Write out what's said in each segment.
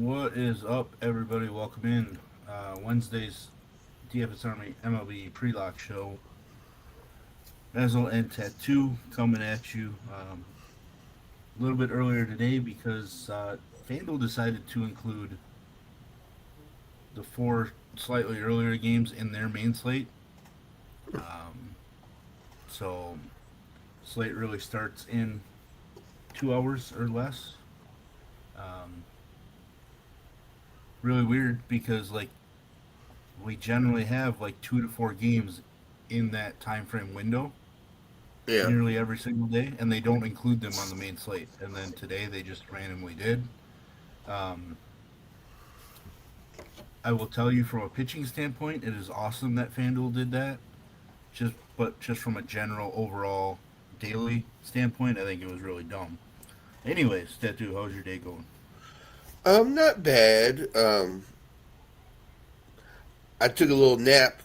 What is up, everybody? Welcome in Wednesday's DFSarmy MLB pre-lock show. Bezel and Tattoo coming at you a little bit earlier today because FanDuel decided to include the four slightly earlier games in their main slate. Um, so slate really starts in 2 hours or less. Um, Really weird because we generally have like 2 to 4 games in that time frame window Yeah. nearly every single day, and they don't include them on the main slate. And then today they just randomly did. Um, I will tell you from a pitching standpoint, it is awesome that FanDuel did that. Just from a general overall daily standpoint, I think it was really dumb. Anyways, Tattoo, how's your day going? Not bad. I took a little nap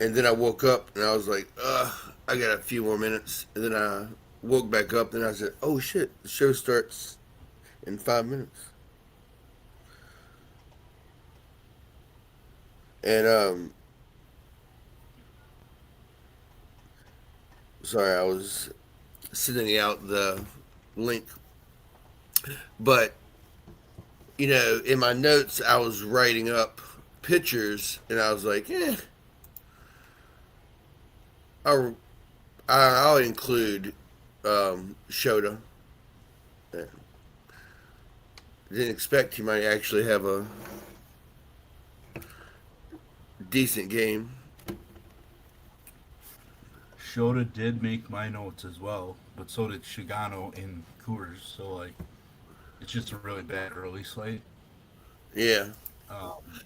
and then I woke up and I was like, I got a few more minutes. And then I woke back up and I said, oh shit, the show starts in 5 minutes. And, sorry, I was sending out the link. But, in my notes, I was writing up pictures and I was like, I'll, I'll include Shota. Yeah. Didn't expect he might actually have a decent game. Shota did make my notes as well, but so did Shigano in Coors. So it's just a really bad early slate. Yeah, Um,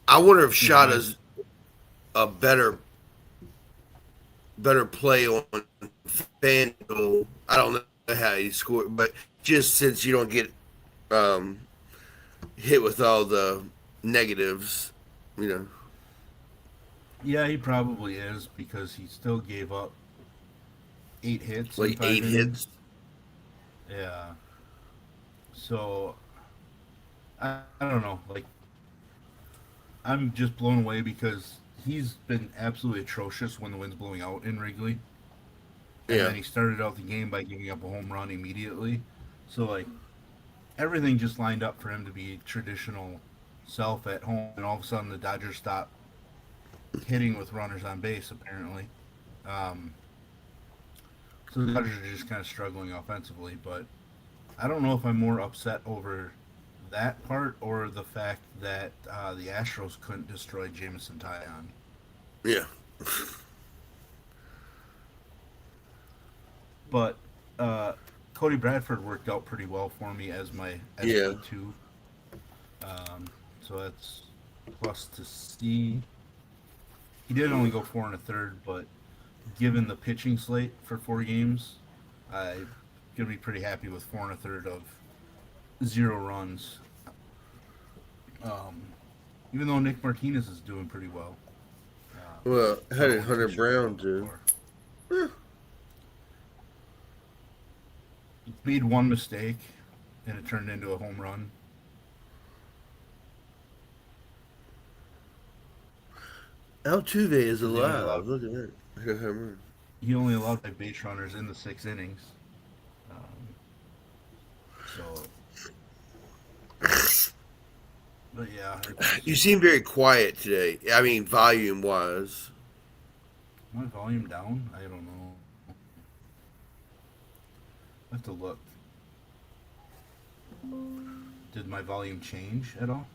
I wonder if my Shota's a better play on FanDuel. I don't know how he scored, but just since you don't get um, hit with all the negatives, you know, yeah, he probably is because he still gave up 8 hits in like five eight innings. hits. Yeah, so I don't know. I'm just blown away because he's been absolutely atrocious when the wind's blowing out in Wrigley, and Yeah, then he started out the game by giving up a home run immediately. So everything just lined up for him to be traditional self at home, and all of a sudden the Dodgers stopped hitting with runners on base. Apparently, um, so the Dodgers are just kind of struggling offensively. But I don't know if I'm more upset over that part or the fact that the Astros couldn't destroy Jameson Tyon. yeah, But uh, Cody Bradford worked out pretty well for me as my yeah. SP2. So that's plus to see. He did only go 4 1/3, but given the pitching slate for 4 games, I'm gonna be pretty happy with 4 1/3 of 0 runs. Um, Even though Nick Martinez is doing pretty well. Well, how So did he Hunter should work Brown out do? more. He made one mistake, and it turned into a home run. Altuve is Because he only alive. allowed Look at that. I got him. he only allowed 5 base runners in the 6 innings. Um, so, but yeah, You it's seem very quiet today. I mean, volume wise. my volume down. I don't know. I have to look. Did my volume change at all?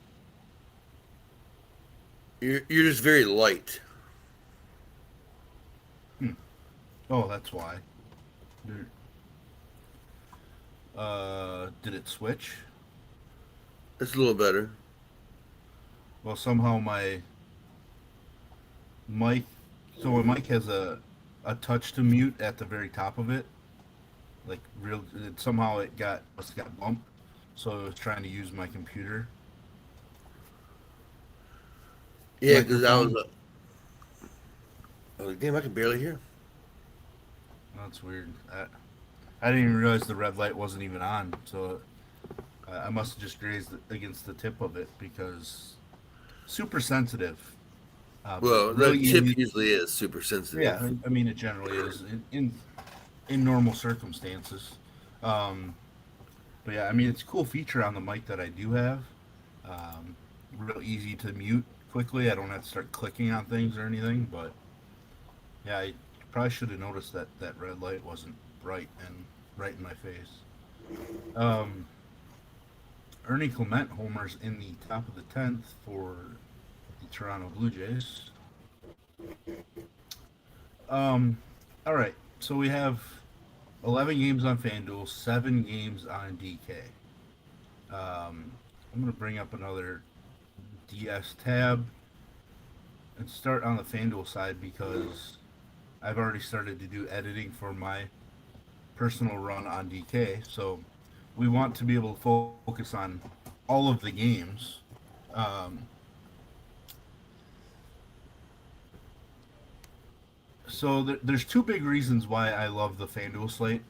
You're just very light. Hmm. Oh, that's why. Did, did it switch? It's a little better. Well, somehow my mic. So my mic has a touch to mute at the very top of it. Somehow it got bumped. So I was trying to use my computer Yeah, because I was. microphone. I was like, damn, I can barely hear. That's weird. I didn't even realize the red light wasn't even on. So I must have just grazed against the tip of it because super sensitive. Well, the Really tip easy. usually is super Yeah, sensitive. I mean it generally is in normal circumstances. Um, but yeah, I mean it's a cool feature on the mic that I do have. Um, Real easy to mute quickly. I don't have to start clicking on things or anything. But yeah, I probably should have noticed that that red light wasn't bright and right in my face. Um, Ernie Clement homers in the top of the 10th for the Toronto Blue Jays. Um, all right, so we have 11 games on FanDuel, 7 games on DK. I'm going to bring up another DS tab and start on the FanDuel side because I've already started to do editing for my personal run on DK. So we want to be able to focus on all of the games. Um, so there's two big reasons why I love the FanDuel slate,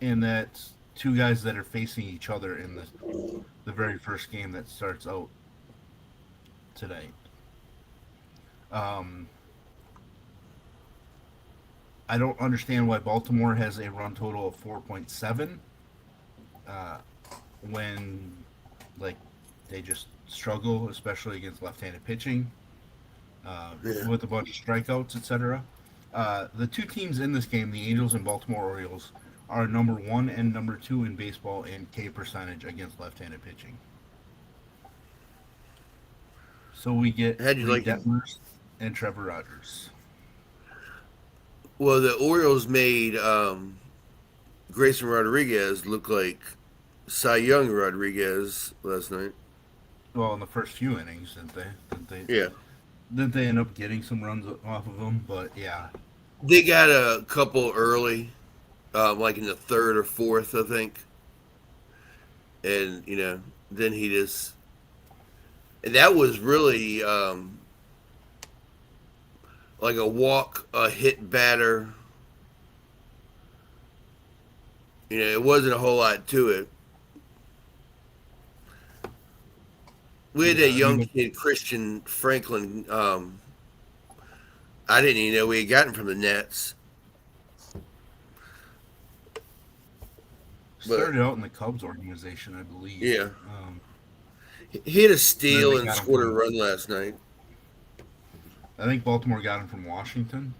and that's two guys that are facing each other in the very first game that starts out today. Um, I don't understand why Baltimore has a run total of 4.7 uh, when like they just struggle, especially against left-handed pitching Yeah. with a bunch of strikeouts, etc. The two teams in this game, the Angels and Baltimore Orioles, are number 1 and number 2 in baseball in K percentage against left-handed pitching. So we get How'd you Reed like it? Detmers and Trevor Rogers. Well, the Orioles made Grayson Rodriguez look like Cy Young Rodriguez last night. Well, in the first few innings, didn't they? Yeah. Didn't they end up getting some runs off of him? But yeah, They got a couple early, like in the third or fourth, I think. And, then he just. And that was really like a walk, a hit batter. It wasn't a whole lot to it. We had yeah. that I young mean, kid, Christian Franklin. I didn't even know we had gotten from the Nets. But started out in the Cubs organization, I believe. yeah, Um, he had a and then steal they and got him scored a from. run last night. I think Baltimore got him from Washington.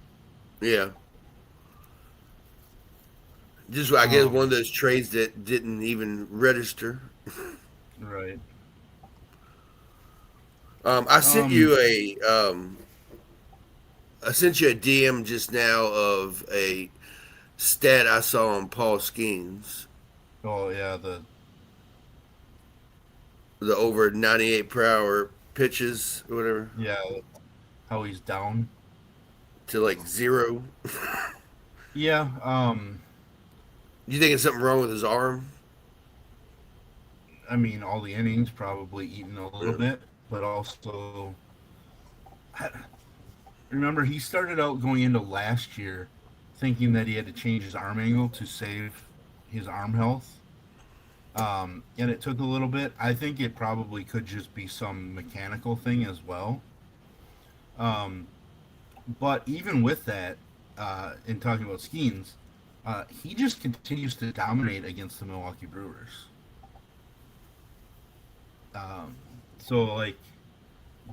Yeah, just I guess one of Um, those trades that didn't even register. right. I sent Um. you I sent you a DM just now of a stat I saw on Paul Skeens, Oh yeah. the over 98 per hour pitches or whatever Yeah. How he's down. to like zero. Yeah. Do you think it's something wrong with his arm? I mean, all the innings probably eaten a little Yeah. bit, but also, remember he started out going into last year thinking that he had to change his arm angle to save his arm health. And it took a little bit. I think it probably could just be some mechanical thing as well. Um, but even with that, in talking about Skeens, he just continues to dominate against the Milwaukee Brewers. Um, so, like,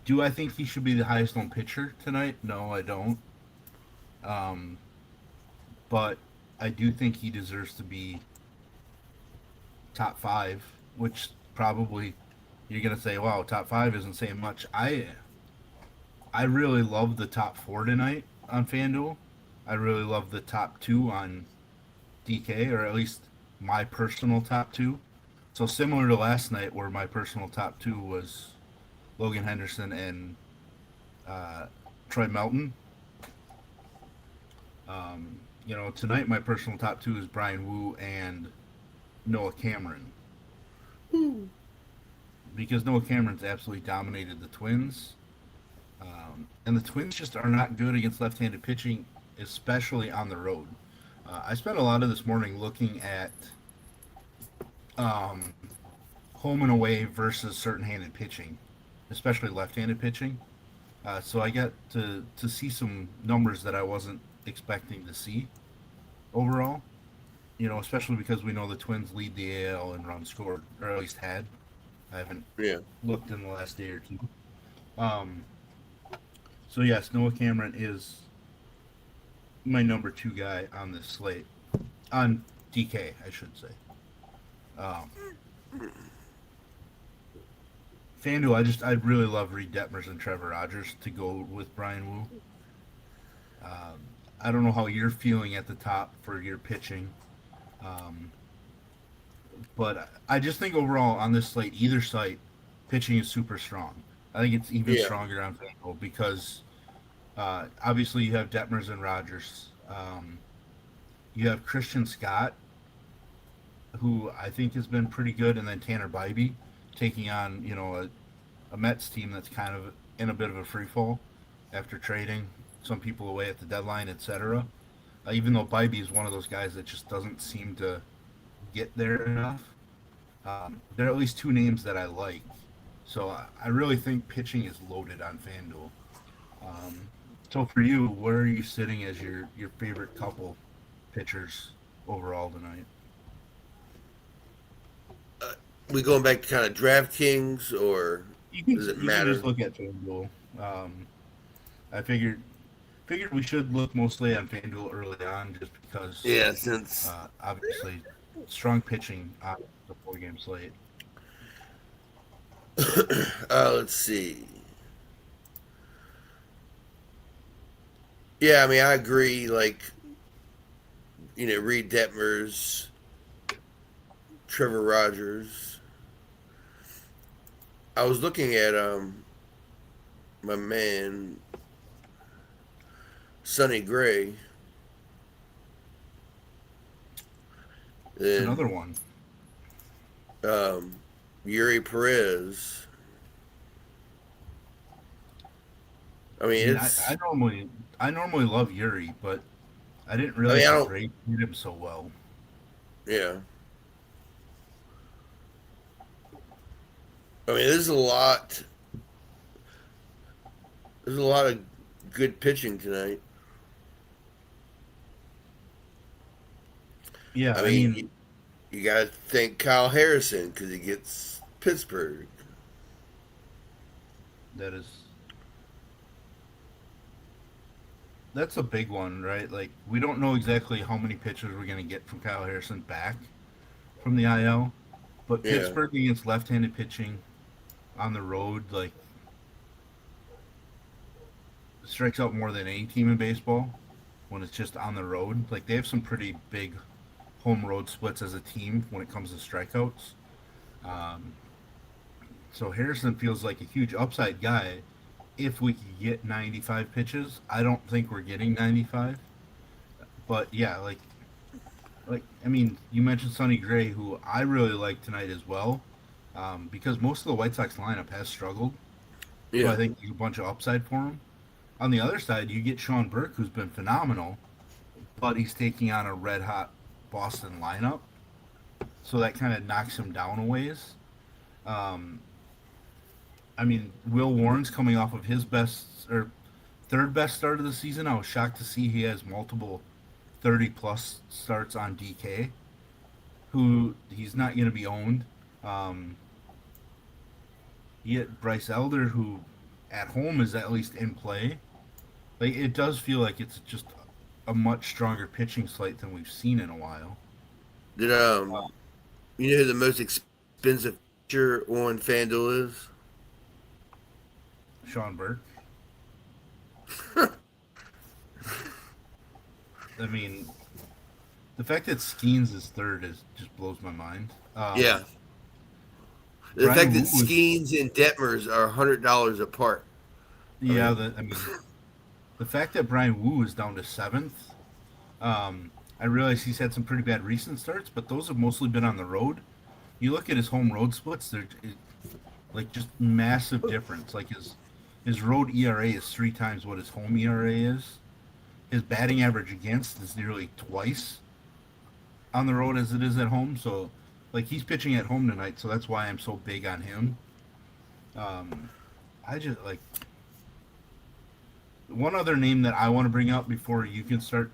do I think he should be the highest known pitcher tonight? No, I don't. Um, but I do think he deserves to be top 5, which probably you're gonna say, "Wow, top 5 isn't saying much." I really love the top 4 tonight on FanDuel. I really love the top 2 on DK, or at least my personal top 2. So similar to last night, where my personal top 2 was Logan Henderson and uh, Troy Melton. Tonight my personal top 2 is Brian Wu and Noah Cameron, because Noah Cameron's absolutely dominated the Twins. And the Twins just are not good against left-handed pitching, especially on the road. I spent a lot of this morning looking at um, home and away versus certain-handed pitching, especially left-handed pitching. So I got to see some numbers that I wasn't expecting to see overall. Especially because we know the Twins lead the AL in runs scored, or at least had. I haven't Yeah. looked in the last day or two. Um, so yes, Noah Cameron is my number two guy on this slate. On DK, I should say. Um, FanDuel, I really love Reed Detmers and Trevor Rogers to go with Brian Wu. Um, I don't know how you're feeling at the top for your pitching, um, but I just think overall on this slate, either site, pitching is super strong. I think it's even Yeah. stronger on FanDuel because obviously you have Detmers and Rogers. You have Christian Scott, who I think has been pretty good, and then Tanner Bybee taking on a Mets team that's kind of in a bit of a free fall after trading some people away at the deadline, etc. Even though Bybee is one of those guys that just doesn't seem to get there enough, there are at least two names that I like. So I really think pitching is loaded on FanDuel. Um, so for you, where are you sitting as your favorite couple pitchers overall tonight? We going back to kind of DraftKings, or You can does it you can just matter? look at FanDuel. Um, I figured we should look mostly on FanDuel early on, just because Yeah, since obviously strong pitching on the 4 game slate. let's see. Yeah, I mean, I agree. Like, Reed Detmers, Trevor Rogers. I was looking at my man Sonny Gray, It's another then one. um, Yuri Perez. I I mean, mean, it's. I normally love Yuri, but I didn't I mean, realize I the don't. Braves did him so well. Yeah. I mean, there's a lot. There's a lot of good pitching tonight. Yeah, I I mean, mean you got to thank Kyle Harrison because he gets Pittsburgh. that is that's a big one, right? Like we don't know exactly how many pitchers we're gonna get from Kyle Harrison back from the IL, but Yeah. Pittsburgh against left-handed pitching on the road, like strikes out more than any team in baseball when it's just on the road. Like they have some pretty big home road splits as a team when it comes to strikeouts. Um, so Harrison feels like a huge upside guy if we could get 95 pitches. I don't think we're getting 95, but yeah, like I mean, you mentioned Sonny Gray, who I really like tonight as well, because most of the White Sox lineup has struggled. So I Yeah. think there's a bunch of upside for him. On the other side, you get Sean Burke, who's been phenomenal, but he's taking on a red hot Boston lineup, so that kind of knocks him down a ways. Um, I mean, Will Warren's coming off of his best or third best start of the season. I was shocked to see he has multiple 30 plus starts on DK, who he's not going to be owned. Um, Yet Bryce Elder, who at home is at least in play. Like it does feel like it's just a much stronger pitching slate than we've seen in a while. Did you know who the most expensive pitcher on FanDuel is? Sean Burke. I mean, the fact that Skeens is third is just blows my mind. Yeah. The fact Brian that Wu was Skeens and Detmers are $100 apart. I yeah. mean, I mean, the fact that Brian Wu is down to seventh. I realize he's had some pretty bad recent starts, but those have mostly been on the road. You look at his home road splits; they're like just massive difference. Like his road ERA is 3 times what his home ERA is. his batting average against is nearly twice on the road as it is at home. So, like, he's pitching at home tonight, so that's why I'm so big on him. Um, I just like one other name that I want to bring up before you can start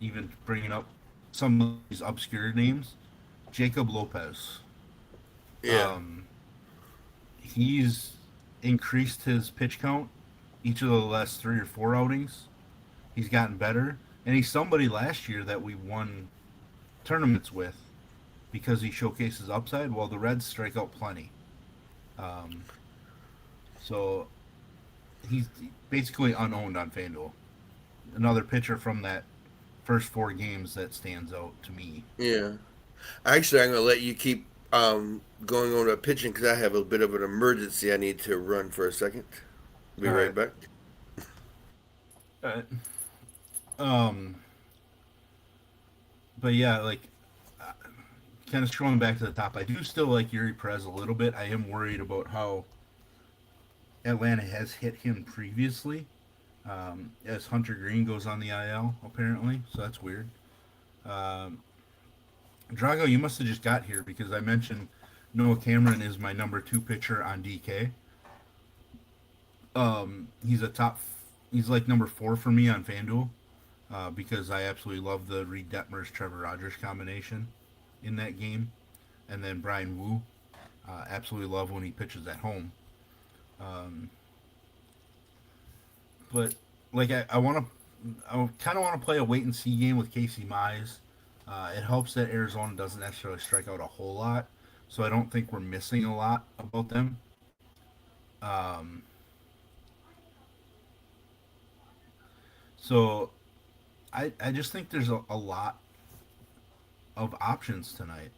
even bringing up some of these obscure names. Jacob Lopez. Yeah. Um, he's increased his pitch count each of the last 3 or 4 outings. He's gotten better, and he's somebody last year that we won tournaments with because he showcases upside. While the Reds strike out plenty, um, so he's basically unowned on FanDuel. Another pitcher from that first 4 games that stands out to me. Yeah. Actually, I'm going to let you keep going on to pitching because I have a bit of an emergency I need to run for a second. Be All right right. back. Uh, um, but yeah, like uh, kind of scrolling back to the top, I do still like Yuri Perez a little bit. I am worried about how Atlanta has hit him previously, as Hunter Green goes on the IL apparently. So that's weird. Um, Drago, you must have just got here because I mentioned Noah Cameron is my number 2 pitcher on DK. He's a top. He's like number 4 for me on FanDuel because I absolutely love the Reed Detmers Trevor Rogers combination in that game, and then Brian Wu. Absolutely love when he pitches at home. Um, but like I kind of want to play a wait and see game with Casey Mize. It helps that Arizona doesn't necessarily strike out a whole lot, so I don't think we're missing a lot about them. Um, so I just think there's a lot of options tonight.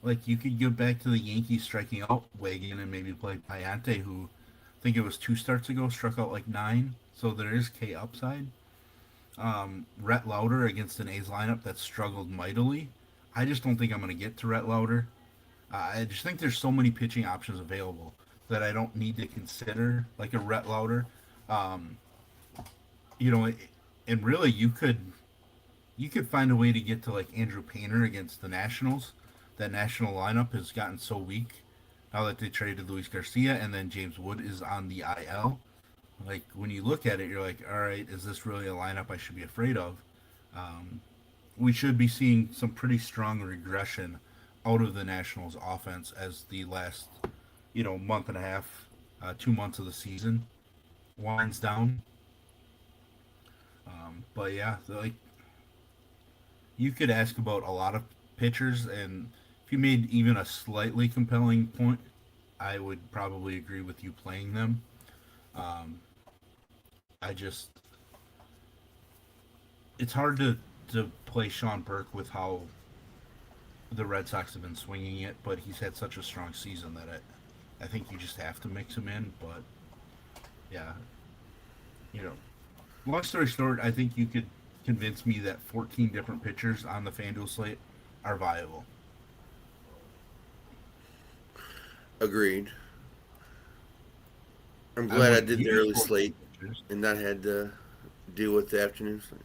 Like you could go back to the Yankees striking out wagon and maybe play Payante, who I think it was 2 starts ago struck out like 9. So there is K upside. Rhett Lauder against an A's lineup that struggled mightily. I just don't think I'm going to get to Rhett Lauder. I just think there's so many pitching options available that I don't need to consider like a Rhett Lauder. Um, you know, and really you could find a way to get to like Andrew Painter against the Nationals. That national lineup has gotten so weak now that they traded Luis Garcia and then James Wood is on the IL. Like when you look at it, you're like, all right, is this really a lineup I should be afraid of? Um, we should be seeing some pretty strong regression out of the Nationals offense as the last, month and a half, 2 months of the season winds down. But yeah, like you could ask about a lot of pitchers, and if you made even a slightly compelling point, I would probably agree with you playing them. Um, I just, it's hard to play Sean Burke with how the Red Sox have been swinging it, but he's had such a strong season that I think you just have to mix him in. But yeah, you know, long story short, I think you could convince me that 14 different pitchers on the FanDuel slate are viable. Agreed. I'm I glad I wouldn't did the use early 14 slate pitchers. and not had to deal with the afternoon slate.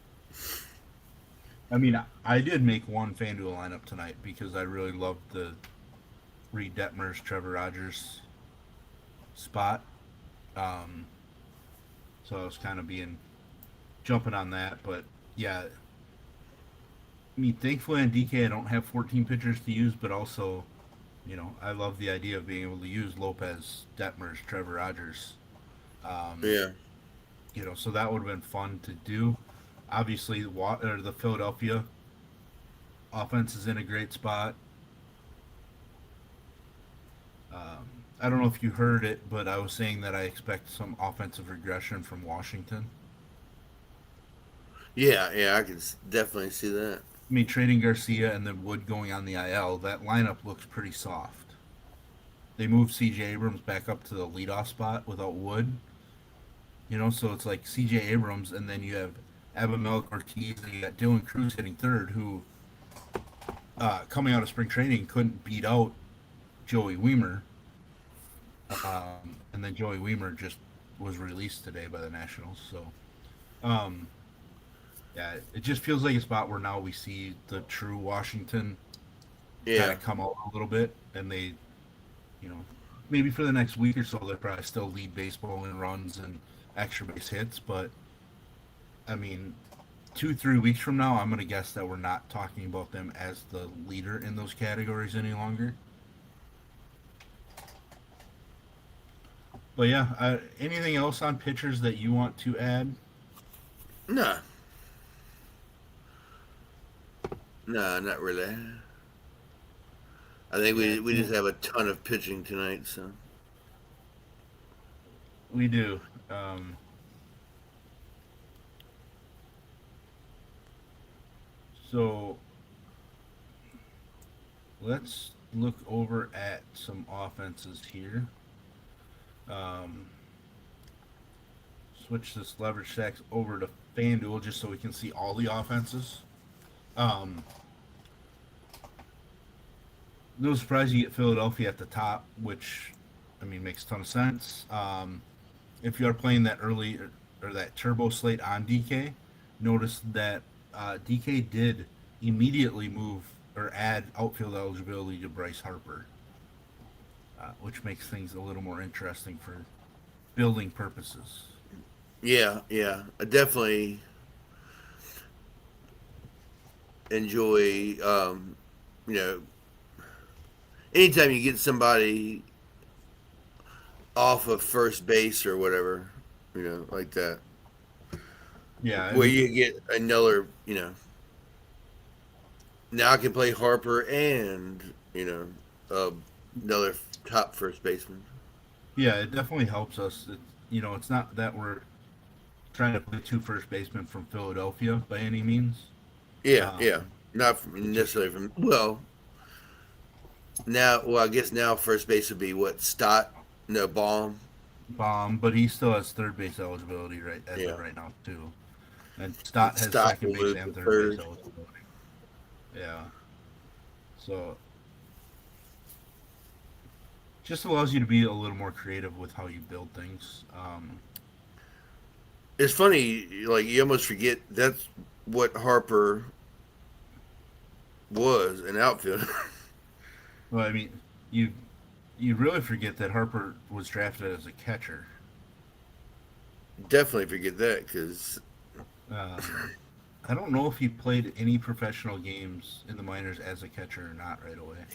I mean, I did make one FanDuel lineup tonight because I really loved the Reed Detmers, Trevor Rogers spot. Um, so I was kind of jumping on that. But yeah, I mean, thankfully on DK I don't have 14 pitchers to use, but also, I love the idea of being able to use Lopez, Detmers, Trevor Rogers. Um, Yeah. so that would have been fun to do. Obviously, the Philadelphia offense is in a great spot. I don't know if you heard it, but I was saying that I expect some offensive regression from Washington. Yeah, I can definitely see that. I mean, trading Garcia and then Wood going on the IL, that lineup looks pretty soft. They moved C.J. Abrams back up to the leadoff spot without Wood. So it's like C.J. Abrams, and then you have Abimelec Ortiz, and you got Dylan Cruz hitting third, who, coming out of spring training, couldn't beat out Joey Weimer. And then Joey Weimer just was released today by the Nationals. So, Yeah, it just feels like a spot where now we see the true Washington kind Yeah. of come out a little bit, and they, you know, maybe for the next week or so, they'll probably still lead baseball in runs and extra base hits. But I mean, 2, 3 weeks from now, I'm gonna guess that we're not talking about them as the leader in those categories any longer. But yeah, anything else on pitchers that you want to add? No, no, not really. I think Yeah, we just have a ton of pitching tonight. So we do. Um, so let's look over at some offenses here. Um, Switch this leverage stacks over to FanDuel just so we can see all the offenses. Um, no surprise you get Philadelphia at the top, which I mean makes a ton of sense. If you are playing that early or that turbo slate on DK, notice that DK did immediately move or add outfield eligibility to Bryce Harper, which makes things a little more interesting for building purposes. yeah, yeah, I definitely enjoy. You know, anytime you get somebody off of first base or whatever, like that, Yeah, where and you get another, now I can play Harper and uh, another top first baseman. yeah, it definitely helps us. It's not that we're trying to play two first basemen from Philadelphia by any means. Yeah, Um, yeah, not it just necessarily from now. Well, I guess now first base would be what Stott, no Baum. bomb, but he still has third base eligibility right as of Yeah, right now too. And Stott has Stott second will base move to and third base third. eligibility. Yeah, so just allows you to be a little more creative with how you build things. It's funny, like you almost forget that's what Harper was an outfielder. Well, I mean, you you really forget that Harper was drafted as a catcher. Definitely forget that because Um, I don't know if he played any professional games in the minors as a catcher or not right away.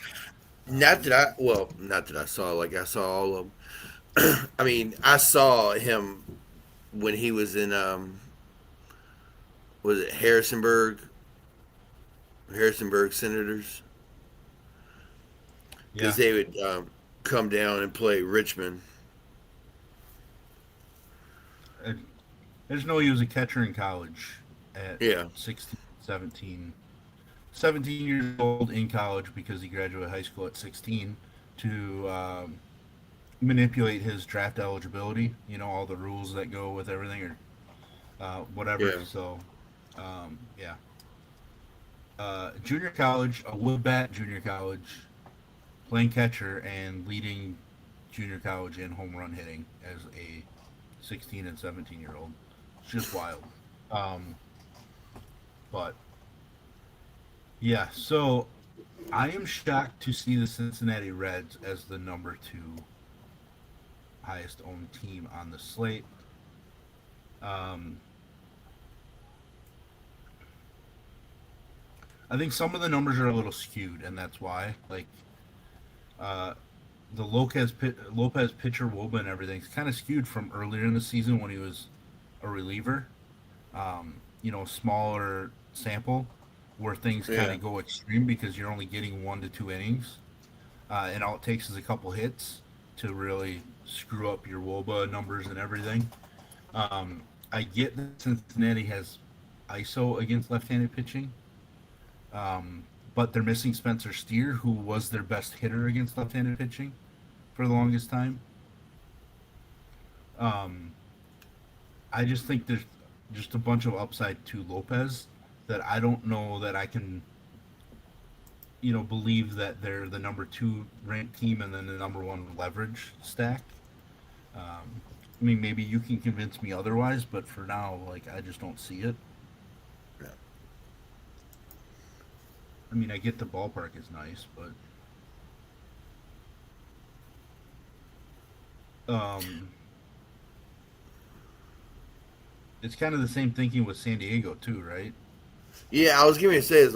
not Um, that not that I saw. Like I saw all of them. I mean, I saw him when he was in was it Harrisonburg Senators, because yeah, they would come down and play Richmond. I, I just know he was a catcher in college at Yeah, 16, 17. 17 years old in college because he graduated high school at 16 to manipulate his draft eligibility. All the rules that go with everything or whatever. yeah. So, yeah. Junior college, a wood bat junior college, playing catcher and leading junior college in home run hitting as a 16 and 17-year old. It's just wild. Um, but yeah, so I am shocked to see the Cincinnati Reds as the number two highest owned team on the slate. Um, I think some of the numbers are a little skewed, and that's why. Like uh, the Lopez pitcher Woba and everything's kind of skewed from earlier in the season when he was a reliever. Smaller sample where things kind Yeah. of go extreme because you're only getting 1 to 2 innings, and all it takes is a couple hits to really screw up your Woba numbers and everything. I get that Cincinnati has ISO against left-handed pitching, but they're missing Spencer Steer, who was their best hitter against left-handed pitching for the longest time. Um, I just think there's just a bunch of upside to Lopez that I don't know that I can, believe that they're the number two ranked team and then the number one leverage stack. I mean, maybe you can convince me otherwise, but for now, like, I just don't see it. I mean, I get the ballpark is nice, but um, it's kind of the same thinking with San Diego too, right? Yeah, I was going to say is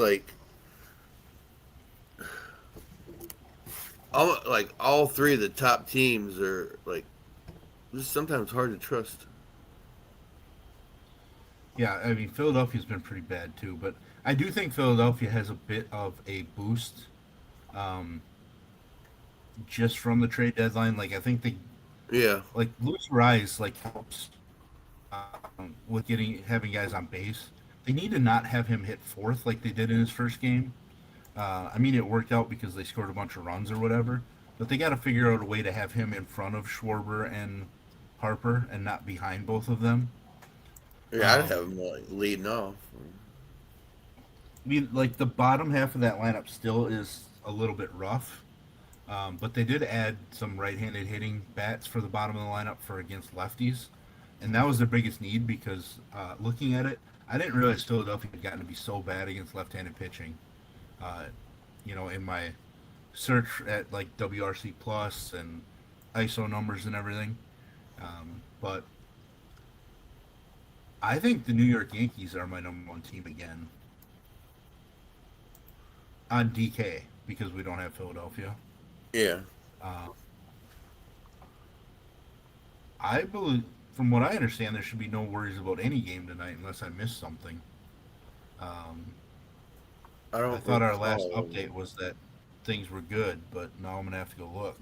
all three of the top teams are like just sometimes hard to trust. Yeah, I mean Philadelphia's been pretty bad too, but I do think Philadelphia has a bit of a boost, um, just from the trade deadline. Like I think they Yeah, like Luis Rise like helps with getting having guys on base. They need to not have him hit fourth like they did in his first game. I mean, it worked out because they scored a bunch of runs or whatever, but they got to figure out a way to have him in front of Schwarber and Harper and not behind both of them. yeah, I'd have Um, them like leading off. I mean, like the bottom half of that lineup still is a little bit rough, but they did add some right-handed hitting bats for the bottom of the lineup for against lefties, and that was their biggest need because looking at it, I didn't realize Philadelphia had gotten to be so bad against left-handed pitching. Uh, in my search at like WRC plus and ISO numbers and everything, but I think the New York Yankees are my number one team again on DK because we don't have Philadelphia. Yeah, Uh, I believe, from what I understand, there should be no worries about any game tonight unless I missed something. Um, I I don't thought our last recall. update was that things were good, but now I'm gonna have to go look.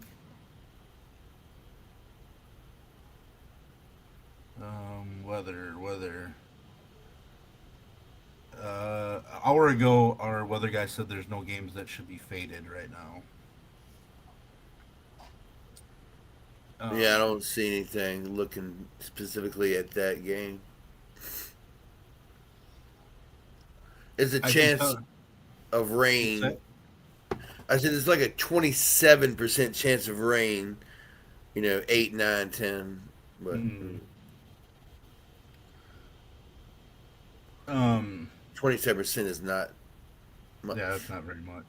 Weather. Hour ago, our weather guy said there's no games that should be faded right now. Yeah, I Um, don't see anything looking specifically at that game. Is a I can chance tell. of What's rain. that? I said it's like a 27% chance of rain. 8, 9, 10. But Mm, um, 27% is not yeah, much. that's not very much.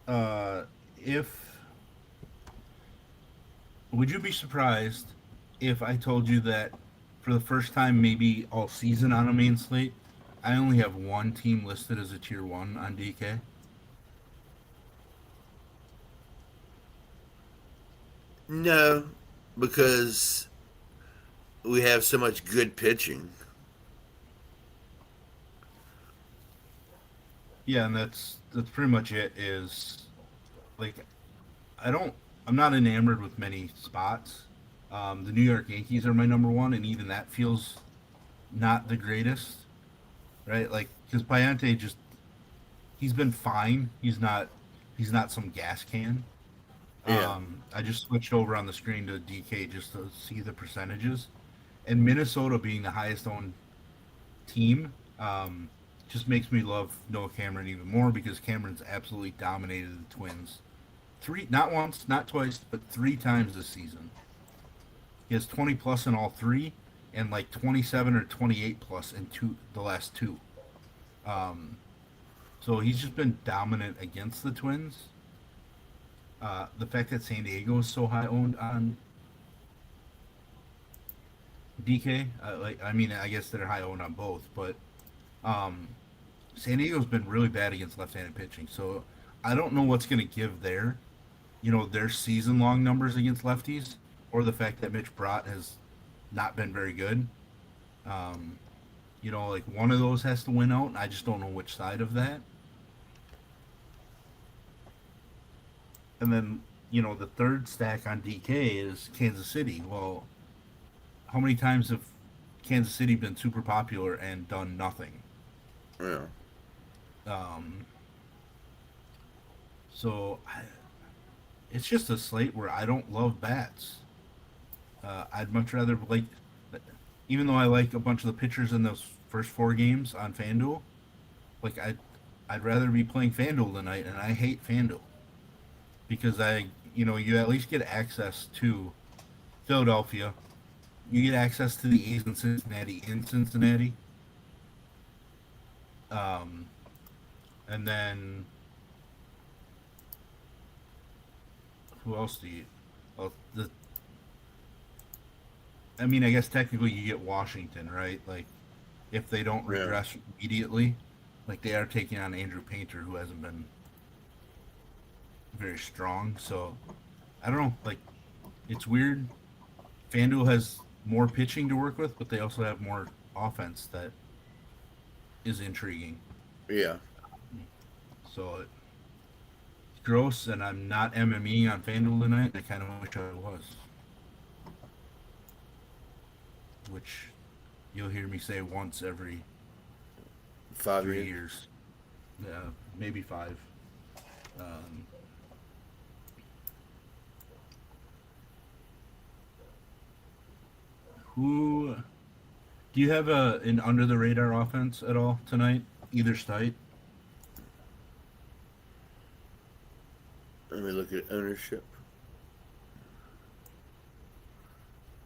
Uh, if would you be surprised if I told you that for the first time, maybe all season on a main slate, I only have one team listed as a tier one on DK? No, because we have so much good pitching. Yeah, and that's pretty much it. Is like I don't, I'm not enamored with many spots. The New York Yankees are my number one, and even that feels not the greatest, right? Like because Payante just he's been fine. He's not some gas can. Yeah. I just switched over on the screen to DK just to see the percentages, and Minnesota being the highest owned team, just makes me love Noah Cameron even more because Cameron's absolutely dominated the Twins. Three, not once, not twice, but three times this season. He has 20 plus in all three, and like 27 or 28 plus in the last two. Um, so he's just been dominant against the Twins. The fact that San Diego is so high owned on DK, I mean, I guess they're high owned on both, but um, San Diego's been really bad against left-handed pitching. So I don't know what's going to give their season-long numbers against lefties, or the fact that Mitch Brott has not been very good. Um, like one of those has to win out, and I just don't know which side of that. And then, the third stack on DK is Kansas City. Well, how many times have Kansas City been super popular and done nothing? Yeah. Um, so it's just a slate where I don't love bats. I'd much rather like, even though I like a bunch of the pitchers in those first four games on FanDuel, like I'd rather be playing FanDuel tonight, and I hate FanDuel because you at least get access to Philadelphia. You get access to the A's in Cincinnati. Um, And then who else do you? Well, I mean, I guess technically you get Washington, right? Like, if they don't Yeah. regress immediately, like they are taking on Andrew Painter, who hasn't been very strong. So I don't know. Like, it's weird. FanDuel has more pitching to work with, but they also have more offense that is intriguing. Yeah. So it's gross, and I'm not MMEing on FanDuel tonight. I kind of wish I was, which you'll hear me say once every 5 years. 3 years. Yeah, maybe five. Um, who do you have an under the radar offense at all tonight? Either site? Let me look at ownership.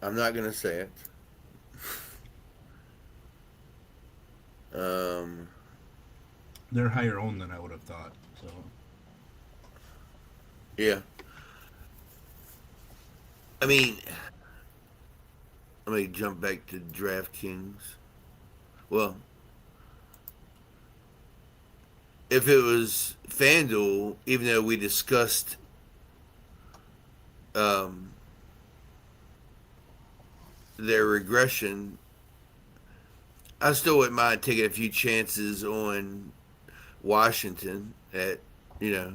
I'm not gonna say it. Um, They're higher owned than I would have thought. So yeah. I mean, let me jump back to DraftKings. Well, if it was FanDuel, even though we discussed um, their regression, I still wouldn't mind taking a few chances on Washington at, you know,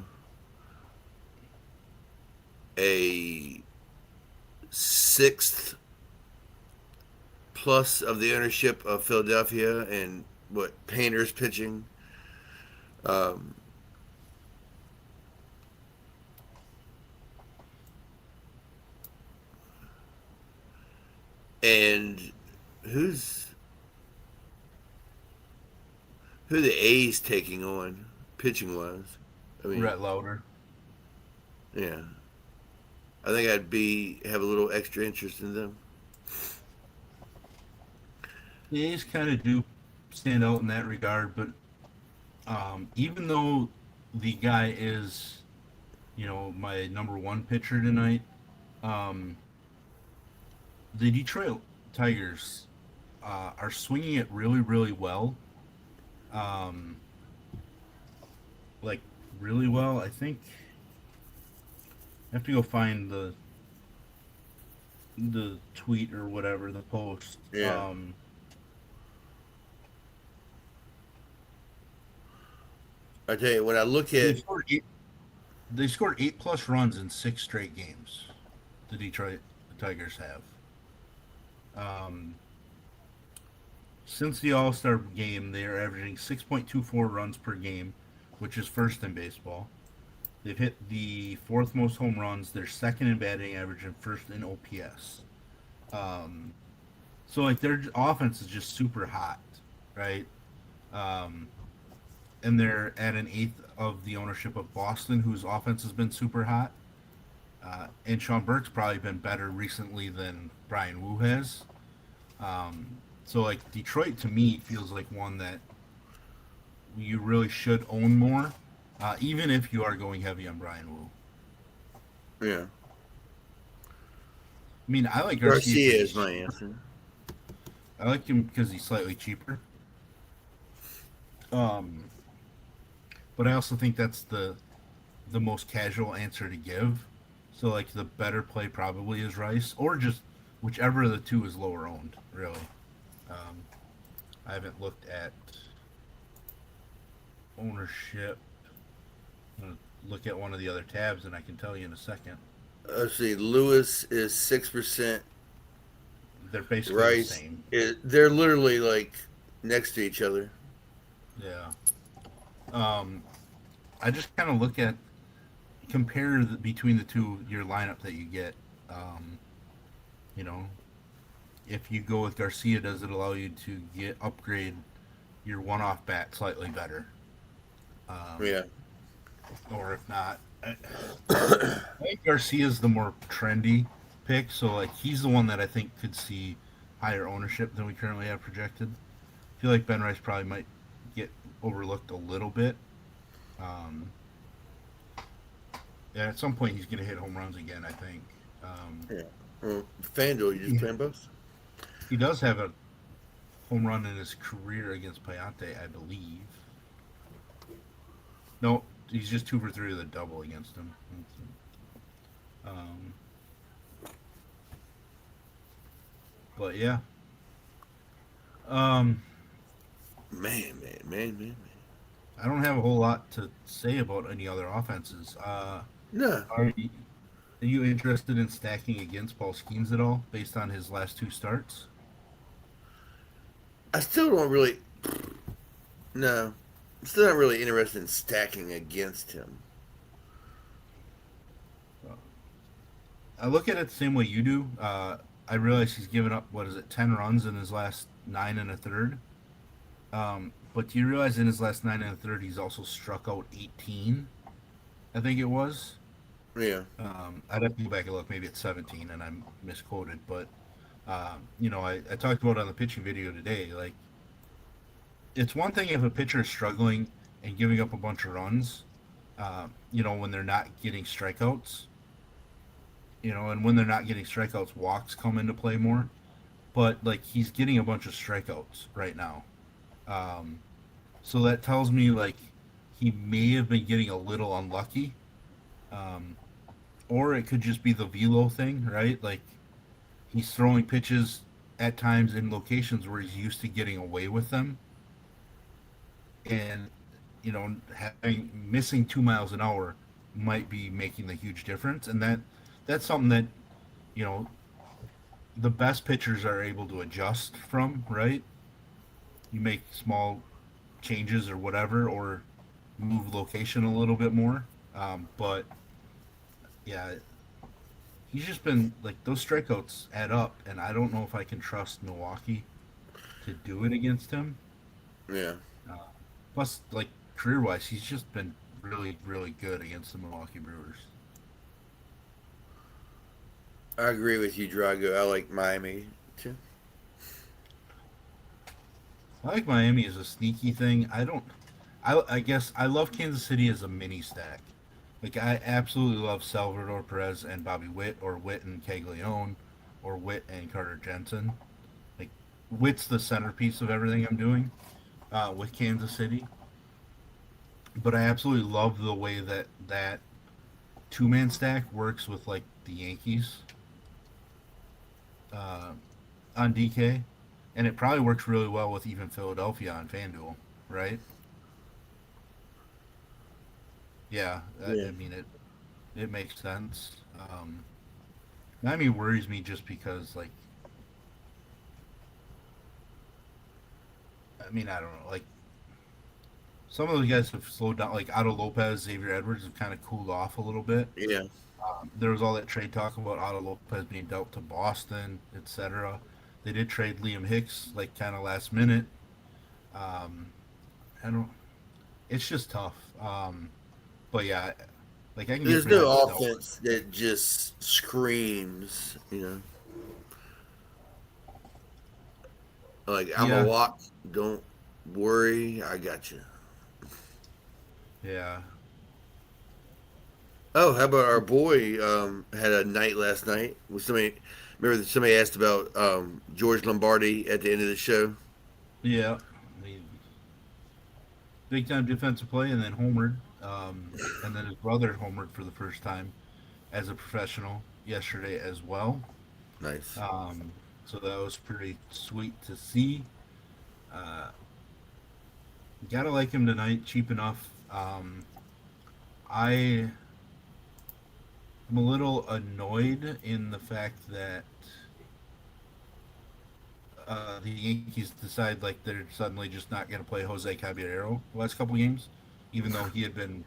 a sixth plus of the ownership of Philadelphia and what Painter's pitching. Um, and who's who the A's taking on pitching wise? I mean, Rhett Lauder. yeah, I think I'd be have a little extra interest in them. The A's kind of do stand out in that regard, but even though the guy is, my number one pitcher tonight, um, the Detroit Tigers are swinging it really, really well. Um, like really well. I think I have to go find the tweet or whatever the post. Yeah, I tell you when I look They at scored eight. They scored 8+ runs in 6 straight games. The Detroit Tigers have. Um, since the All Star game, they are averaging 6.24 runs per game, which is first in baseball. They've hit the fourth most home runs. They're second in batting average and first in OPS. Um, so like their offense is just super hot, right? Um, and they're at an eighth of the ownership of Boston, whose offense has been super hot. And Sean Burke's probably been better recently than Brian Wu has. Um, so like Detroit to me feels like one that you really should own more, even if you are going heavy on Brian Wu. yeah, I mean, I like Garcia Garcia because is my answer. I like him because he's slightly cheaper. Um, but I also think that's the most casual answer to give. So like the better play probably is Rice, or just whichever of the two is lower owned. Really, um, I haven't looked at ownership. I'm gonna look at one of the other tabs, and I can tell you in a second. Let's see. Lewis is 6%. They're basically the Rice, same. they're literally like next to each other. Yeah. Um, I just kind of look at compare between the two your lineup that you get. Um, you know, if you go with Garcia, does it allow you to get upgrade your one-off bat slightly better? Yeah, Or if not, I think Garcia's the more trendy pick. So like he's the one that I think could see higher ownership than we currently have projected. I feel like Ben Rice probably might get overlooked a little bit. Um, yeah, at some point he's going to hit home runs again. I think. Yeah. FanDuel, you just He, playing both? he does have a home run in his career against Payante, I believe. No, he's just 2 for 3 with a double against him. Um, but yeah, um, Man. I don't have a whole lot to say about any other offenses. No, Are you interested in stacking against Paul Skeens at all, based on his last 2 starts? I still don't really. No, I'm still not really interested in stacking against him. Uh, I look at it the same way you do. I realize he's given up, what is it, 10 runs in his last 9 1/3. But do you realize in his last 9 1/3 he's also struck out 18? I think it was. Yeah, I'd have to go back and look. Maybe it's 17, and I'm misquoted. But I talked about it on the pitching video today. Like, it's one thing if a pitcher is struggling and giving up a bunch of runs. When they're not getting strikeouts. And when they're not getting strikeouts, walks come into play more. But like he's getting a bunch of strikeouts right now. Um, so that tells me like he may have been getting a little unlucky. Um, or it could just be the velo thing, right? Like he's throwing pitches at times in locations where he's used to getting away with them, and having missing 2 miles an hour might be making the huge difference, and that's something that you know the best pitchers are able to adjust from, right? You make small changes or whatever, or move location a little bit more. But yeah, he's just been like those strikeouts add up, and I don't know if I can trust Milwaukee to do it against him. yeah. Uh, Plus, like career wise, he's just been really, really good against the Milwaukee Brewers. I agree with you, Drago. I like Miami too. I like Miami as a sneaky thing. I don't. I guess I love Kansas City as a mini stack. Like I absolutely love Salvador Perez and Bobby Witt, or Witt and Caglione, or Witt and Carter Jensen. Like Witt's the centerpiece of everything I'm doing with Kansas City. But I absolutely love the way that 2-man stack works with like the Yankees uh, on DK, and it probably works really well with even Philadelphia on FanDuel, right? Yeah, Yeah. I mean it makes sense. Miami worries me just because like I mean I don't know, like some of those guys have slowed down. Like Otto Lopez, Xavier Edwards have kind of cooled off a little bit. Yeah. There was all that trade talk about Otto Lopez being dealt to Boston, etc. They did trade Liam Hicks like kind of last minute. Um, I don't. It's just tough. But yeah, like I can get There's behind no Stel. offense that just screams, like I'm a Yeah, lock. Don't worry, I got you. yeah, Oh, how about our boy had a night last night? Was somebody remember that somebody asked about George Lombardi at the end of the show? yeah. Big time defensive play, and then homered. And then his brother homered for the first time as a professional yesterday as well. Nice. Um, so that was pretty sweet to see. Uh, Gotta like him tonight, cheap enough. I am a little annoyed in the fact that the Yankees decide like they're suddenly just not going to play Jose Caballero the last couple games, even though he had been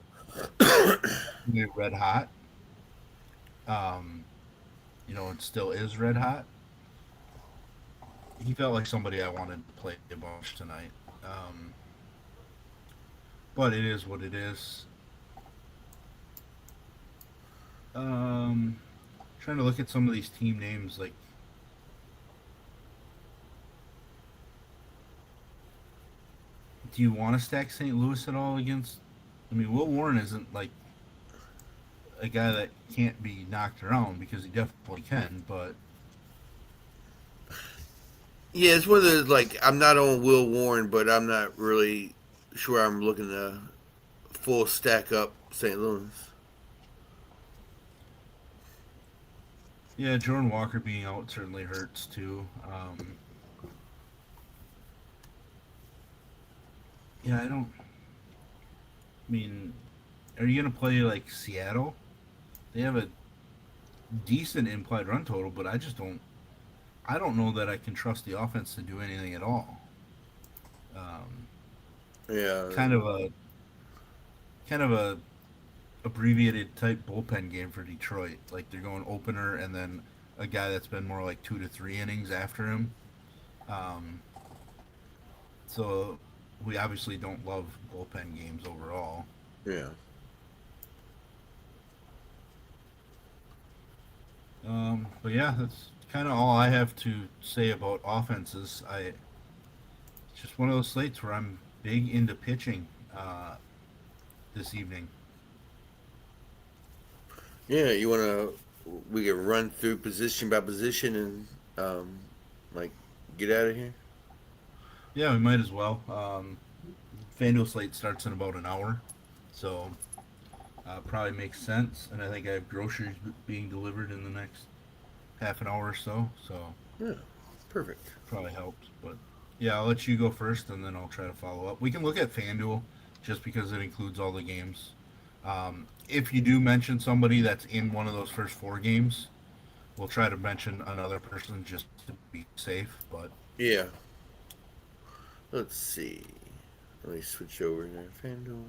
red hot. Um, and still is red hot. He felt like somebody I wanted to play a bunch tonight. Um, but it is what it is. Um, Trying to look at some of these team names. Like, do you want to stack St. Louis at all against I mean, Will Warren isn't like a guy that can't be knocked around because he definitely can, but Yeah, it's one of those like I'm not on Will Warren, but I'm not really sure I'm looking to full stack up St. Louis. yeah, Jordan Walker being out certainly hurts too. Yeah, I don't. I mean, are you gonna play like Seattle? They have a decent implied run total, but I just don't. I don't know that I can trust the offense to do anything at all. Um, Yeah, kind of a kind of a abbreviated type bullpen game for Detroit. Like they're going opener and then a guy that's been more like 2 to 3 innings after him. Um, so we obviously don't love bullpen games overall. yeah, But yeah, that's kind of all I have to say about offenses. It's just one of those slates where I'm big into pitching this evening. yeah. You wanna? We can run through position by position and like get out of here. Yeah, we might as well. FanDuel slate starts in about an hour, so probably makes sense. And I think I have groceries being delivered in the next half an hour or so, so Yeah, perfect. probably helps. But yeah, I'll let you go first, and then I'll try to follow up. We can look at FanDuel just because it includes all the games. If you do mention somebody that's in one of those first 4 games, we'll try to mention another person just to be safe. But Yeah. Let's see. Let me switch over to FanDuel.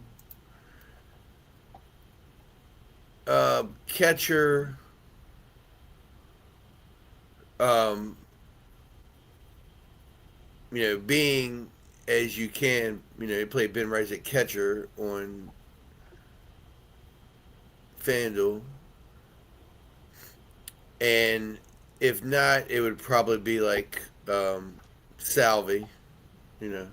Catcher. Um, being as you can, you play Ben Rice at catcher on FanDuel, and if not, it would probably be like Salvy. You know,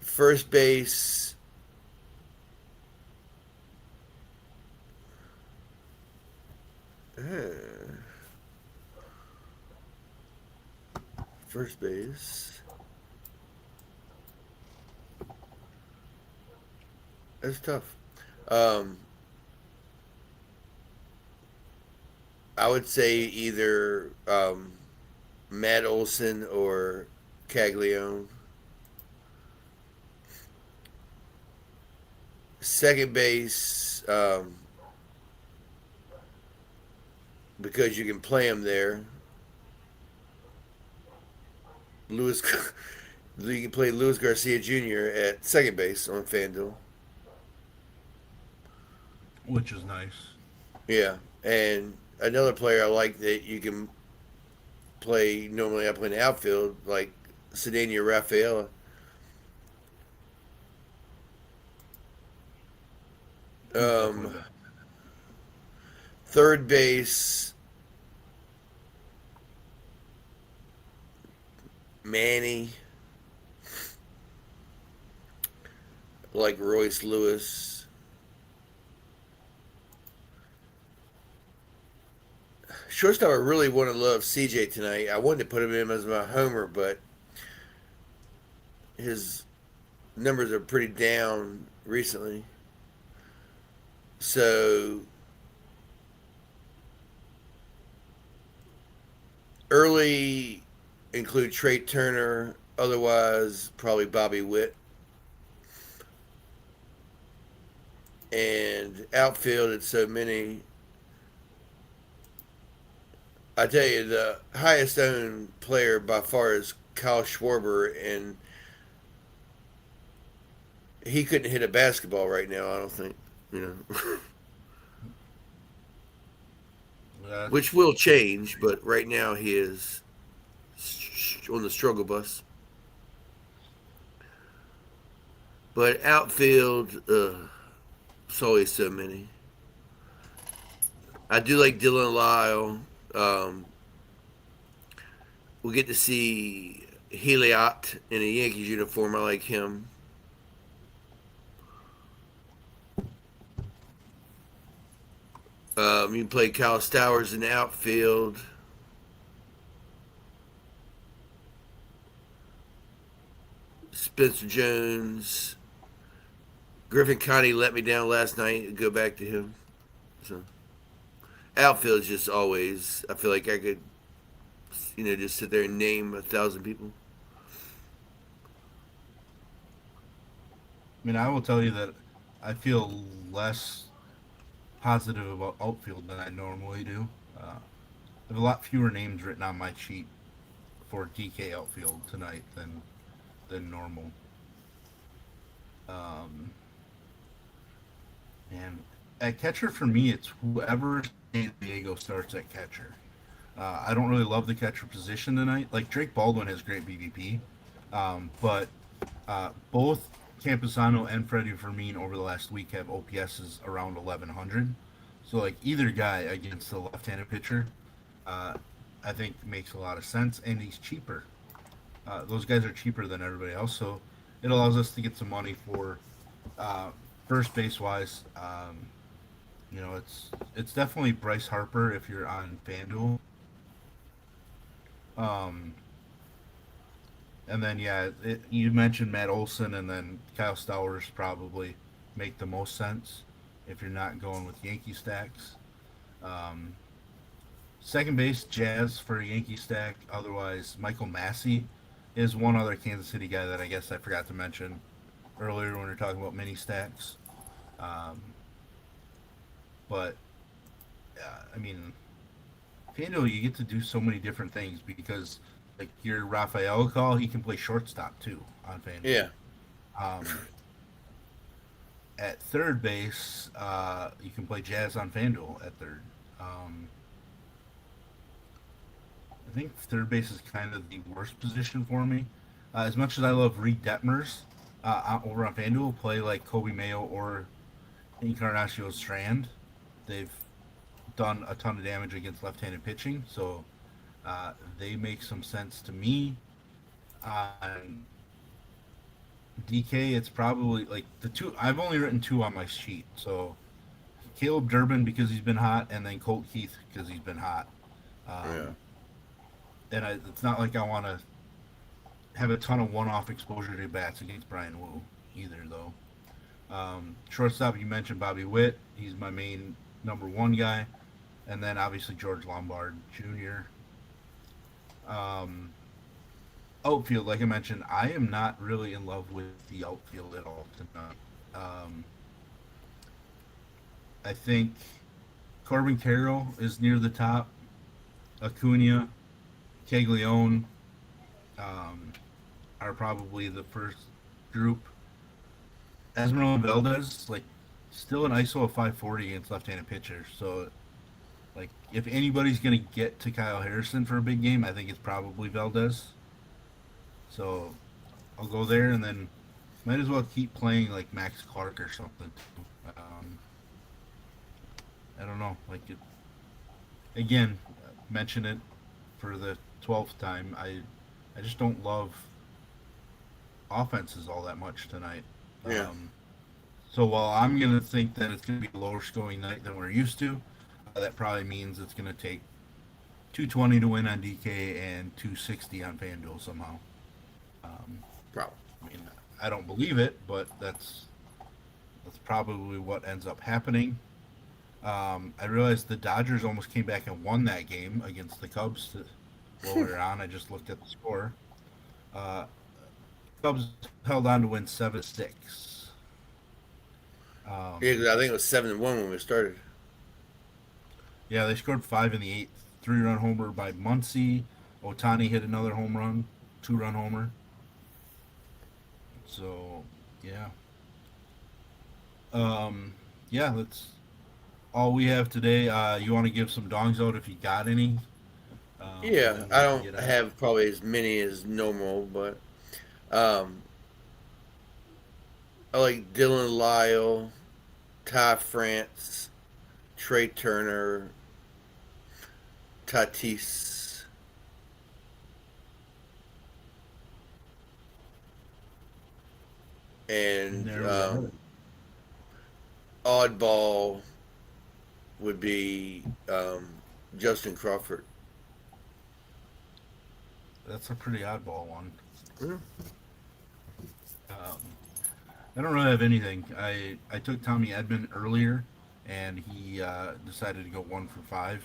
first base. Uh, first base. That's tough. Um, I would say either Matt Olson or Caglione. Second base, because you can play him there. Louis, you can play Luis Garcia Jr. at second base on FanDuel. which is nice. Yeah, and another player I like that you can play normally. I play in the outfield like Cedeno Rafaela. He's definitely Um, been. third base, Manny, like Royce Lewis. Shortstop, I really want to love CJ tonight. I wanted to put him in as my homer, but his numbers are pretty down recently. So early include Trey Turner, otherwise probably Bobby Witt. And outfield, it's so many. I tell you, the highest owned player by far is Kyle Schwarber, and he couldn't hit a basketball right now. I don't think, you know, which That's will change. But right now he is on the struggle bus. But outfield, it's always so many. I do like Dylan Lyle. Um, we get to see Heliot in a Yankees uniform. I like him. You can play Kyle Stowers in the outfield. Spencer Jones. Griffin Connie let me down last night. Go back to him. So outfield is just always. I feel like I could, just sit there and name 1,000 people. I mean, I will tell you that I feel less positive about outfield than I normally do. I have a lot fewer names written on my sheet for DK outfield tonight than normal. Um, and at catcher for me, it's whoever San Diego starts at catcher. I don't really love the catcher position tonight. Like Drake Baldwin has great BVP, but both Camposano and Freddie Fermin over the last week have OPSs around 1100. So like either guy against the left-handed pitcher, uh, I think makes a lot of sense, and he's cheaper. Those guys are cheaper than everybody else, so it allows us to get some money for first base wise. It's definitely Bryce Harper if you're on FanDuel. Um, and then you mentioned Matt Olson, and then Kyle Stowers probably make the most sense if you're not going with Yankee stacks. Um, Second base, Jazz for a Yankee stack. Otherwise, Michael Massey is one other Kansas City guy that I guess I forgot to mention earlier when we were talking about mini stacks. Um, but I mean, FanDuel, you get to do so many different things because, like your Rafael call, he can play shortstop too on FanDuel. Yeah. Um, at third base, you can play Jazz on FanDuel at third. I think third base is kind of the worst position for me. As much as I love Reed Detmers over on FanDuel, play like Kobe Mayo or Encarnacio Strand. They've done a ton of damage against left-handed pitching, so they make some sense to me. On DK, it's probably like the two. I've only written two on my sheet, so Caleb Durbin because he's been hot, and then Colt Keith because he's been hot. Yeah. And it's not like I want to have a ton of one-off exposure to bats against Brian Wu either, though. Shortstop, you mentioned Bobby Witt. He's my main number one guy. And then obviously George Lombard Jr. Outfield, like I mentioned, I am not really in love with the outfield at all tonight. I think Corbin Carroll is near the top. Acuna, Caglione are probably the first group. Esmeralda Valdez, like, still an ISO of 540 against left-handed pitchers. So, like, if anybody's going to get to Kyle Harrison for a big game, I think it's probably Valdez. So, I'll go there, and then might as well keep playing, like, Max Clark or something. I don't know. Like, again, mention it for the 12th time. I just don't love offenses all that much tonight. Yeah. So while I'm going to think that it's going to be a lower scoring night than we're used to, that probably means it's going to take 220 to win on DK and 260 on FanDuel somehow. Probably. I mean, I don't believe it, but that's probably what ends up happening. I realized the Dodgers almost came back and won that game against the Cubs while we were on. I just looked at the score. Cubs held on to win 7-6. Yeah, 'cause I think it was 7-1 when we started. Yeah, they scored 5 in the 8th. 3-run homer by Muncy. Otani hit another home run, 2-run homer. So, yeah. Yeah, that's all we have today. You want to give some dongs out if you got any? Yeah, I don't have probably as many as normal, but I like Dylan Lyle, Ty France, Trey Turner, Tatis, and There we go. Oddball would be Justin Crawford. That's a pretty oddball one. Yeah. I don't really have anything. I took Tommy Edman earlier, and he decided to go 1 for 5.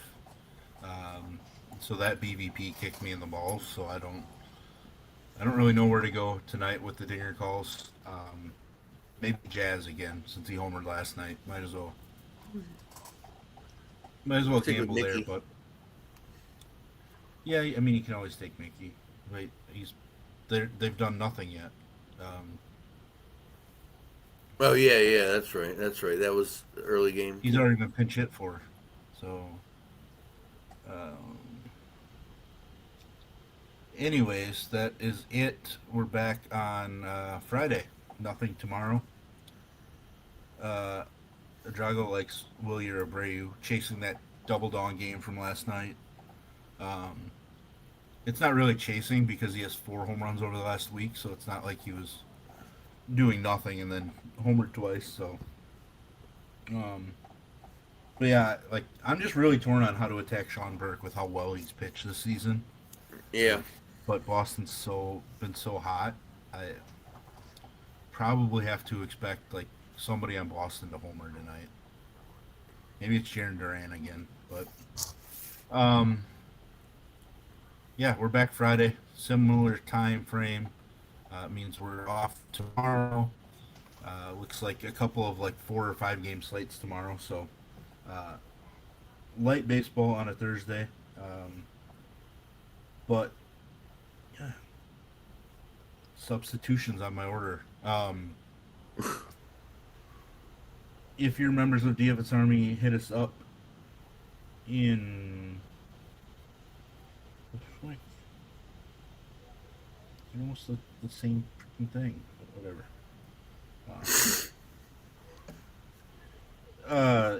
So that BVP kicked me in the balls. So I don't really know where to go tonight with the dinger calls. Maybe Jazz again since he homered last night. Might as well gamble there. But yeah, I mean you can always take Mickey. Right? They've done nothing yet. Oh yeah, that's right. That was the early game. He's already been pinch hit for, so. Anyways, that is it. We're back on Friday. Nothing tomorrow. Drago likes Wilyer Abreu chasing that double down game from last night. It's not really chasing because he has 4 home runs over the last week, so it's not like he was doing nothing and then homered twice. So, but yeah, like I'm just really torn on how to attack Sean Burke with how well he's pitched this season. Yeah. But Boston's been so hot. I probably have to expect like somebody on Boston to homer tonight. Maybe it's Jaron Duran again, but yeah, we're back Friday. Similar time frame. Means we're off tomorrow. Looks like a couple of like 4 or 5 game slates tomorrow. So light baseball on a Thursday. But yeah, substitutions on my order. If you're members of DFS Army, hit us up in almost the same freaking thing, but whatever.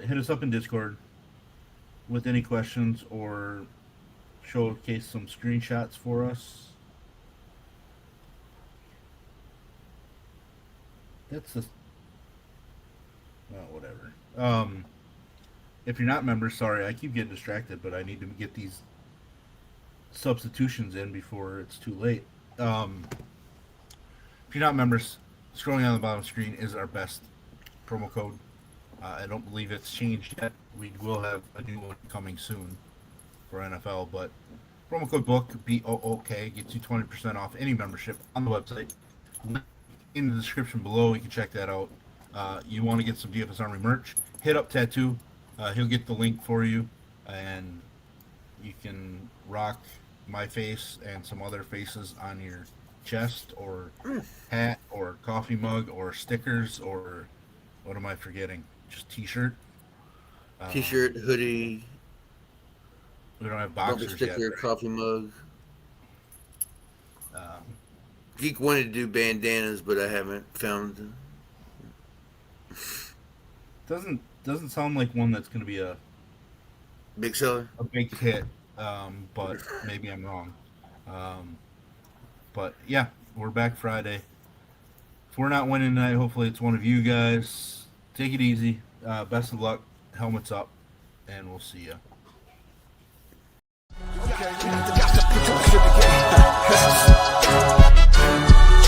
Hit us up in Discord with any questions or showcase some screenshots for us. That's just whatever. If you're not members, sorry, I keep getting distracted, but I need to get these substitutions in before it's too late. If you're not members, scrolling on the bottom screen is our best promo code. I don't believe it's changed yet. We will have a new one coming soon for NFL, but promo code BOOK, BOOK, gets you 20% off any membership on the website. In the description below, you can check that out. You want to get some DFS Army merch, hit up Tattoo. He'll get the link for you, and you can rock my face and some other faces on your chest or hat or coffee mug or stickers or what am I forgetting? Just t-shirt. T-shirt, hoodie. We don't have boxers sticker, yet. coffee mug. Geek wanted to do bandanas, but I haven't found them. Doesn't sound like one that's going to be a big seller, a big hit. But maybe I'm wrong. But yeah, we're back Friday. If we're not winning tonight, hopefully it's one of you guys. Take it easy. Best of luck. Helmets up, and we'll see you.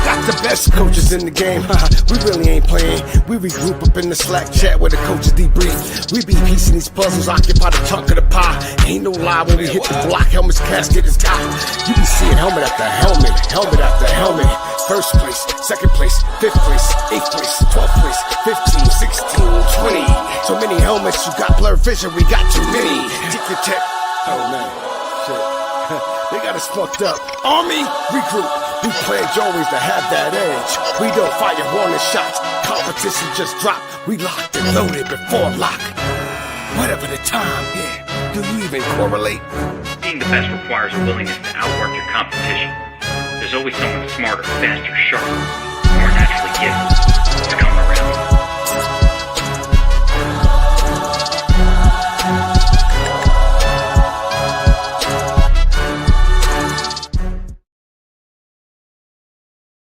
Got the best coaches in the game, we really ain't playing. We regroup up in the Slack chat where the coaches debrief. We be piecing these puzzles, occupy the chunk of the pie. Ain't no lie when we hit the block, helmets, casket is got. You be seeing helmet after helmet, helmet after helmet. First place, second place, 5th place, 8th place, 12th place, 15, 16, 20. So many helmets, you got blurred vision, we got too many. Tick your check. Oh man, shit. They got us fucked up. Army, regroup. We pledge always to have that edge. We don't fire warning shots. Competition just dropped. We locked and loaded before lock. Whatever the time, yeah. Do you even correlate? Being the best requires a willingness to outwork your competition. There's always someone smarter, faster, sharper, more naturally gifted.